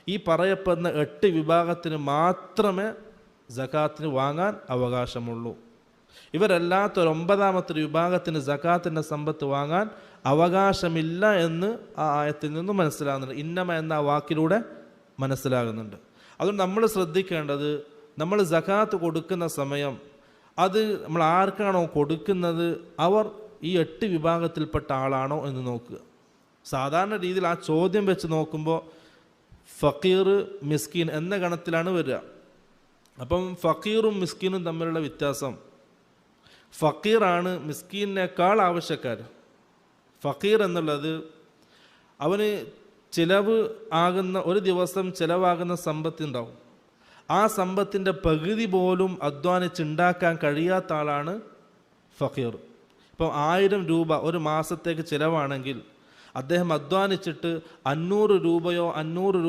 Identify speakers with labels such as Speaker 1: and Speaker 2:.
Speaker 1: ഈ പറയപ്പെടുന്ന 8 വിഭാഗത്തിന് മാത്രമേ സകാത്തിന് വാങ്ങാൻ അവകാശമുള്ളൂ. ഇവരല്ലാത്തൊരു 9ാമത്തെ വിഭാഗത്തിന് സകാത്തിൻ്റെ സമ്പത്ത് വാങ്ങാൻ അവകാശമില്ല എന്ന് ആ ആയത്തിൽ നിന്ന് മനസ്സിലാകുന്നുണ്ട്. ഇന്നമ എന്ന വാക്കിലൂടെ മനസ്സിലാകുന്നുണ്ട്. അതുകൊണ്ട് നമ്മൾ ശ്രദ്ധിക്കേണ്ടത്, നമ്മൾ സകാത്ത് കൊടുക്കുന്ന സമയം അത് നമ്മൾ ആർക്കാണോ കൊടുക്കുന്നത് അവർ ഈ 8 വിഭാഗത്തിൽപ്പെട്ട ആളാണോ എന്ന് നോക്കുക. സാധാരണ രീതിയിൽ ആ ചോദ്യം വെച്ച് നോക്കുമ്പോൾ ഫക്കീർ, മിസ്കീൻ എന്ന ഗണത്തിലാണ് വരിക. അപ്പം ഫക്കീറും മിസ്കീനും തമ്മിലുള്ള വ്യത്യാസം, ഫക്കീറാണ് മിസ്കീനേക്കാൾ ആവശ്യക്കാർ. ഫക്കീർ എന്നുള്ളത് അവന് ചിലവ് ആകുന്ന, ഒരു ദിവസം ചിലവാകുന്ന സമ്പത്തുണ്ടാവും. ആ സമ്പത്തിൻ്റെ പകുതി പോലും അധ്വാനിച്ചുണ്ടാക്കാൻ കഴിയാത്ത ആളാണ് ഫക്കീർ. ഇപ്പം 1000 രൂപ ഒരു മാസത്തേക്ക് ചിലവാണെങ്കിൽ അദ്ദേഹം അധ്വാനിച്ചിട്ട് 500 രൂപയോ 500